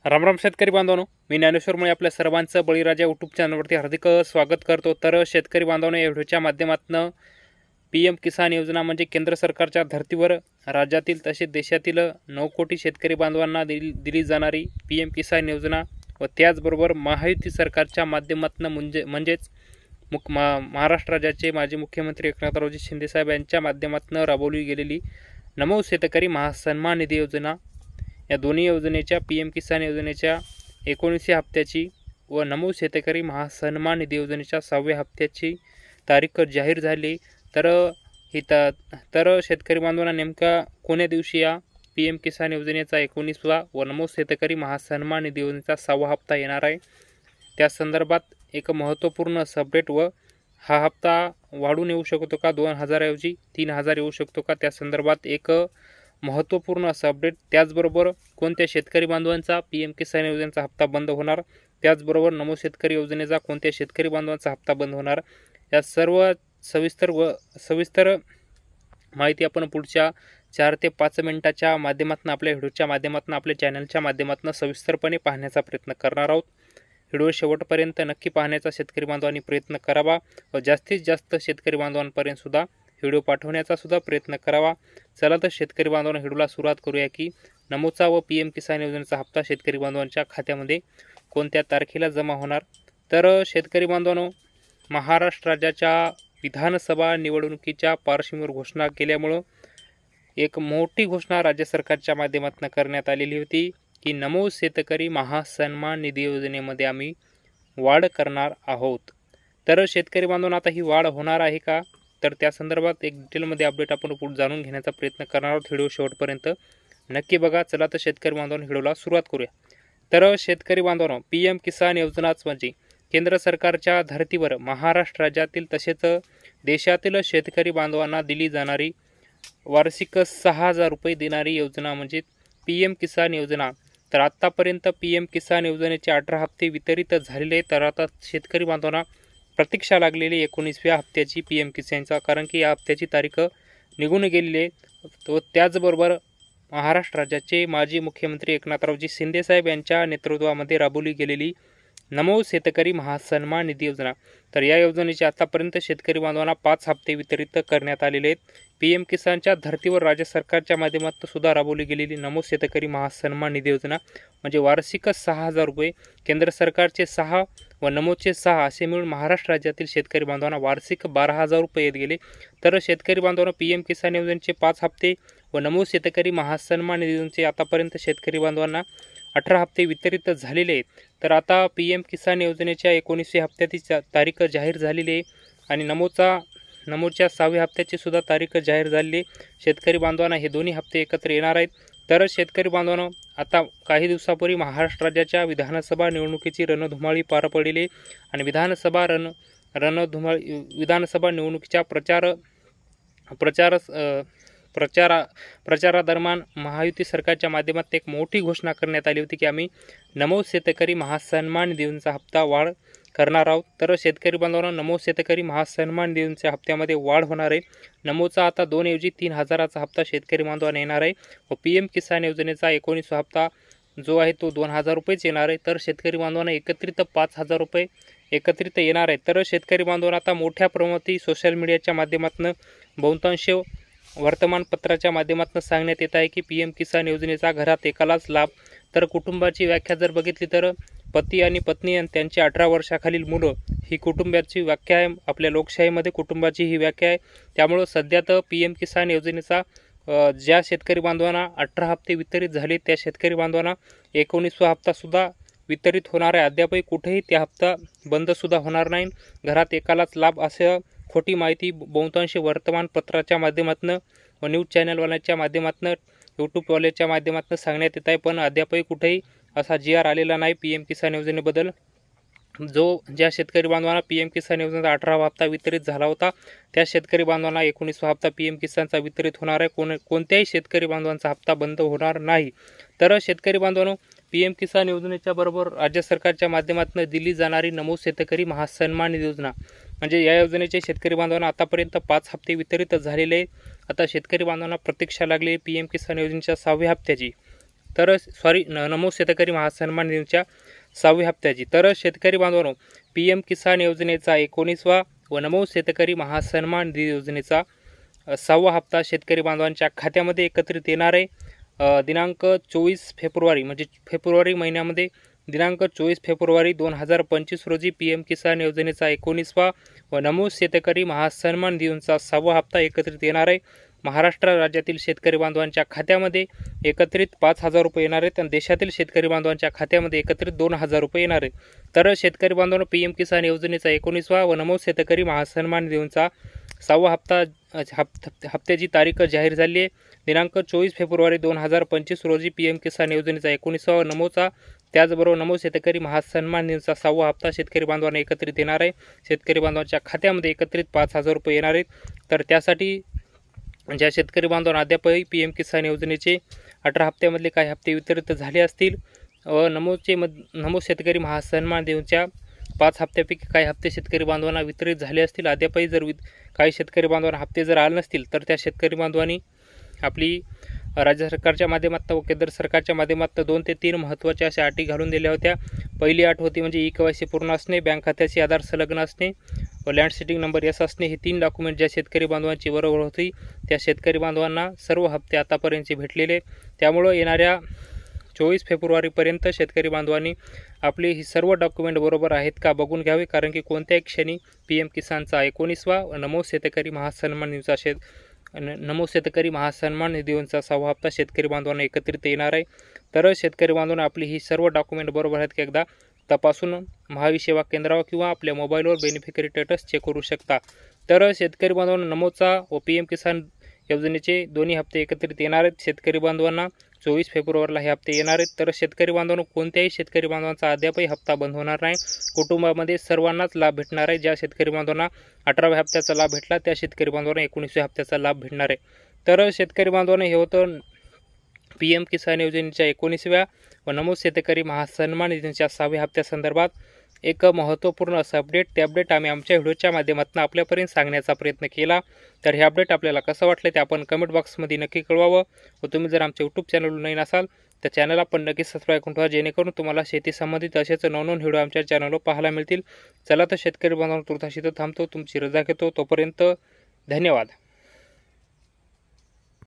रामराम शेतकरी बांधवांनो, मी ज्ञानेश्वर मुळे आपल्या सर्वांचं बळीराजा यूट्यूब चॅनलवरती हार्दिक स्वागत करतो। तर शेतकरी बांधवांनो, या व्हिडिओच्या माध्यमातून पीएम किसान योजना म्हणजे केंद्र सरकारच्या धर्तीवर राज्यातील तसेच देशातील 9 कोटी शेतकरी बांधवांना दिली जाणारी पीएम किसान योजना व त्याचबरोबर महायुती सरकारच्या माध्यमातून म्हणजेच महाराष्ट्र राज्याचे माजी मुख्यमंत्री एकनाथरावजी शिंदेसाहेब यांच्या माध्यमातून राबवली गेलेली नमो शेतकरी महासन्मान निधी योजना, या दोन्ही योजनेच्या पीएम किसान योजनेच्या 19व्या हप्त्याची व नमो शेतकरी महासन्मान निधी योजनेच्या 6व्या हप्त्याची तारीख जाहीर झाली। तर शेतकरी बांधवांना नेमका कोण्या दिवशी या पीएम किसान योजनेचा 19वा व नमो शेतकरी महासन्मान निधी योजनेचा 6वा हप्ता येणार आहे, त्या संदर्भात एक महत्त्वपूर्ण अपडेट व हा हप्ता वाढून येऊ शकतो का, 2000 ऐवजी 3000 येऊ शकतो का, त्या संदर्भात एक महत्त्वपूर्ण असं अपडेट। त्याचबरोबर कोणत्या शेतकरी बांधवांचा पीएम किसान योजनेचा हप्ता बंद होणार, त्याचबरोबर नमो शेतकरी योजनेचा कोणत्या शेतकरी बांधवांचा हप्ता बंद होणार, या सर्व सविस्तर माहिती आपण पुढच्या 4 ते 5 मिनिटाच्या माध्यमातून आपल्या व्हिडिओच्या माध्यमातून आपल्या चॅनलच्या माध्यमातून सविस्तरपणे पाहण्याचा प्रयत्न करणार आहोत। व्हिडिओ शेवटपर्यंत नक्की पाहण्याचा शेतकरी बांधवांनी प्रयत्न करावा व जास्तीत जास्त शेतकरी बांधवांपर्यंत सुद्धा व्हिडिओ पाठवण्याचा सुद्धा प्रयत्न करावा। चला तर शेतकरी बांधवांना व्हिडिओला सुरुवात करूया की नमोचा व पीएम किसान योजनेचा हप्ता शेतकरी बांधवांच्या खात्यामध्ये कोणत्या तारखेला जमा होणार। तर शेतकरी बांधवांनो, महाराष्ट्र राज्याच्या विधानसभा निवडणुकीच्या पार्श्वभूमीवर घोषणा केल्यामुळं एक मोठी घोषणा राज्य सरकारच्या माध्यमातून करण्यात आलेली होती की नमो शेतकरी महासन्मान निधी योजनेमध्ये आम्ही वाढ करणार आहोत। तर शेतकरी बांधवांना आता ही वाढ होणार आहे का, तर त्या संदर्भात एक डिटेलमध्ये अपडेट आपण पुढे जाणून घेण्याचा प्रयत्न करणार आहोत। व्हिडिओ शेवटपर्यंत नक्की बघा। चला तर शेतकरी बांधवांनो, व्हिडिओला सुरुवात करूया। तर शेतकरी बांधवांनो, पीएम किसान योजनाच म्हणजे केंद्र सरकारच्या धर्तीवर महाराष्ट्र राज्यातील तसेच देशातील शेतकरी बांधवांना दिली जाणारी वार्षिक 6000 रुपये देणारी योजना म्हणजे पीएम किसान योजना। तर आत्तापर्यंत पीएम किसान योजनेचे 18 हप्ते वितरित झालेले, तर आता शेतकरी बांधवांना प्रतीक्षा लागलेली 19व्या हप्त्याची पीएम किसानचा, कारण की या हप्त्याची तारीख निघून गेलेली आहे। तो त्याचबरोबर महाराष्ट्र राज्याचे माजी मुख्यमंत्री एकनाथरावजी शिंदेसाहेब यांच्या नेतृत्वामध्ये राबवली गेलेली नमो शेतकरी महासन्मान निधी योजना, तर या योजनेचे आतापर्यंत शेतकरी बांधवांना 5 हप्ते वितरित करण्यात आलेले आहेत। पीएम किसानच्या धर्तीवर राज्य सरकारच्या माध्यमातून सुद्धा राबवली गेलेली नमो शेतकरी महासन्मान निधी योजना म्हणजे वार्षिक 6000 रुपये, केंद्र सरकारचे 6 व नमोचे 6 असे मिळून महाराष्ट्र राज्यातील शेतकरी बांधवांना वार्षिक 12000 रुपये येत गेले। तर शेतकरी बांधवांना पीएम किसान योजनेचे 5 हप्ते व नमो शेतकरी महासन्मान निधी योजनेचे आतापर्यंत शेतकरी बांधवांना 18 हप्ते वितरित झालेले आहेत। तर आता पीएम किसान योजनेच्या 19व्या हप्त्याची तारीख जाहीर झालेली आहे आणि नमोच्या 6व्या हप्त्याची सुद्धा तारीख जाहीर झालेली। शेतकरी बांधवांना हे दोन्ही हप्ते एकत्र येणार आहेत। तर शेतकरी बांधवांनो, आता काही दिवसापूर्वी महाराष्ट्र राज्याच्या विधानसभा निवडणुकीची रणधुमाळी पार पडली आणि विधानसभा निवडणुकीच्या प्रचारादरम्यान महायुती सरकारच्या माध्यमातून एक मोठी घोषणा करण्यात आली होती की आम्ही नमो शेतकरी महासन्मान निधी योजनेचा हप्ता वाढ करणार आहोत। तर शेतकरी बांधवांना नमो शेतकरी महासन्मान निधी योजनेच्या हप्त्यामध्ये वाढ होणार आहे। नमोचा आता 2 ऐवजी 3000चा हप्ता शेतकरी बांधवांना येणार आहे व पीएम किसान योजनेचा 19वा हप्ता जो आहे तो 2000 रुपयेच येणार आहे। तर शेतकरी बांधवांना एकत्रित 5000 रुपये एकत्रित येणार आहे। तर शेतकरी बांधवांना आता मोठ्या प्रमाणात सोशल मीडियाच्या माध्यमातून बहुतांश वर्तमानपत्राच्या माध्यमातून सांगण्यात येत आहे की पीएम किसान योजनेचा घरात एकालाच लाभ। तर कुटुंबाची व्याख्या जर बघितली तर पती आणि पत्नी आणि त्यांची 18 वर्षाखालील मुलं ही कुटुंबाची व्याख्या आहे। आपल्या लोकशाहीमध्ये कुटुंबाची ही व्याख्या आहे। त्यामुळं सध्या तर पीएम किसान योजनेचा ज्या शेतकरी बांधवांना 18 हप्ते वितरित झाले त्या शेतकरी बांधवांना 19वा हप्तासुद्धा वितरित होणार आहे। अद्यापही कुठेही त्या हप्ता बंदसुद्धा होणार नाही, घरात एकालाच लाभ असं खोटी माहिती बहुतांश वर्तमानपत्राच्या माध्यमातून व न्यूज चॅनलवाल्याच्या माध्यमातून यूट्यूबवाल्याच्या माध्यमातून सांगण्यात येत आहे, पण अद्यापही कुठेही असा GR आलेला नाही पीएम किसान योजनेबद्दल। ज्या शेतकरी बांधवांना पीएम किसान योजनेचा 18वा हप्ता वितरित झाला होता त्या शेतकरी बांधवांना 19वा हप्ता पीएम किसानचा वितरित होणार आहे। कोणत्याही शेतकरी बांधवांचा हप्ता बंद होणार नाही। तर शेतकरी बांधवांनो, पीएम किसान योजनेच्या बरोबर राज्य सरकारच्या माध्यमातून दिली जाणारी नमो शेतकरी महासन्मान निधी योजना म्हणजे या योजनेचे शेतकरी बांधवांना आतापर्यंत 5 हप्ते वितरित झालेले आहेत। आता शेतकरी बांधवांना प्रतीक्षा लागली पीएम किसान योजनेच्या 6व्या हप्त्याची। तर नमो शेतकरी महासन्मान निधीच्या 6व्या हप्त्याची. तर शेतकरी बांधवांनो, PM किसान योजनेचा 19वा व नमो शेतकरी महासन्मान निधी योजनेचा 6वा हप्ता शेतकरी बांधवांच्या खात्यामध्ये एकत्रित येणार आहे. दिनांक 24 फेब्रुवारी म्हणजे फेब्रुवारी महिन्यामध्ये दिनांक 24 फेब्रुवारी 2025 रोजी PM किसान योजनेचा 19वा व नमो शेतकरी महासन्मान निधीचा 6वा हप्ता एकत्रित येणार आहे. महाराष्ट्र राज्यातील शेतकरी बांधवांच्या खात्यामध्ये एकत्रित 5,000 रुपये येणार आहेत आणि देशातील शेतकरी बांधवांच्या खात्यामध्ये एकत्रित 2,000 रुपये येणार आहेत. तर शेतकरी बांधवांनो, PM किसान योजनेचा 19वा व नमो शेतकरी महासन्मान निधीचा 6वा हप्त्याची तारीख जाहीर झाली आहे. दिनांक 24 फेब्रुवारी 2025 रोजी PM किसान योजनेचा 19वा व नमोचा त्याचबरोबर नमो शेतकरी महासन्मान निधीचा 6वा हप्ता शेतकरी बांधवांना एकत्रित येणार आहे. शेतकरी बांधवांच्या खात्यामध्ये एकत्रित 5,000 रुपये येणार आहेत. तर त्यासाठी ज्या शेतकरी बांधवांना अद्यापही PM किसान योजनेचे 18 हप्त्यामधले काही हप्ते वितरित झाले असतील व नमो शेतकरी महासन्मान निधीच्या 5 हप्त्यापैकी काही हप्ते शेतकरी बांधवांना वितरित झाले असतील, अद्यापही जर काही शेतकरी बांधवांना हप्ते जर आले नसतील तर त्या शेतकरी बांधवांनी आपली राज्य सरकारच्या माध्यमातून व केंद्र सरकारच्या माध्यमातून 2 ते 3 महत्त्वाच्या अशा अटी घालून दिल्या होत्या. पहिली अट होती म्हणजे KYC पूर्ण असणे, बँक खात्याशी आधार संलग्न असणे व लँड सीटिंग नंबर S असणे. हे 3 डॉक्युमेंट ज्या शेतकरी बांधवांची बरोबर होती त्या शेतकरी बांधवांना सर्व हप्ते आतापर्यंतचे भेटलेले. त्यामुळं येणाऱ्या 24 फेब्रुवारीपर्यंत शेतकरी बांधवांनी आपली ही सर्व डॉक्युमेंट बरोबर आहेत का बघून घ्यावे, कारण की कोणत्याही क्षणी PM किसानचा 19वा व नमो शेतकरी महासन्मान निधीचा नमो शेतकरी महासन्मान निधीचा 6वा हप्ता शेतकरी बांधवांना एकत्रित येणार आहे. तर शेतकरी बांधवांना आपली ही सर्व डॉक्युमेंट बरोबर आहेत की एकदा तपासून महावी सेवा केंद्रावर किंवा आपल्या मोबाईलवर बेनिफिशरी स्टेटस चेक करू शकता. तर शेतकरी बांधवांना नमोचा व PM किसान योजनेचे दोन्ही हप्ते एकत्रित येणार आहेत. शेतकरी बांधवांना 24 फेब्रुवारीला हे हप्ते येणार आहेत. तर शेतकरी बांधवांनो, कोणत्याही शेतकरी बांधवांचा अद्यापही हप्ता बंद होणार नाही. कुटुंबामध्ये सर्वांनाच लाभ भेटणार आहे. ज्या शेतकरी बांधवांना 18व्या हप्त्याचा लाभ भेटला त्या शेतकरी बांधवांना 19व्या हप्त्याचा लाभ भेटणार आहे. तर शेतकरी बांधवांना हे होतं PM किसान योजनेच्या 19व्या व नमो शेतकरी महासन्मान निधीच्या 6व्या हप्त्यासंदर्भात एक महत्त्वपूर्ण असं अपडेट. ते अपडेट आम्ही आमच्या व्हिडिओच्या माध्यमातून आपल्यापर्यंत सांगण्याचा प्रयत्न केला. तर हे अपडेट आपल्याला कसं वाटलं ते आपण कमेंट बॉक्समध्ये नक्की कळवावं व तुम्ही जर आमच्या यूट्यूब चॅनलवर नवीन असाल तर चॅनलला पण नक्की सबस्क्राईब करून ठेवा, जेणेकरून तुम्हाला शेती संबंधित असेच नवनवीन व्हिडिओ आमच्या चॅनलवर पाहायला मिळतील. चला तर शेतकरी बांधवांनो, तुर्तास इथं थांबतो, तुमची रजा घेतो. तोपर्यंत धन्यवाद.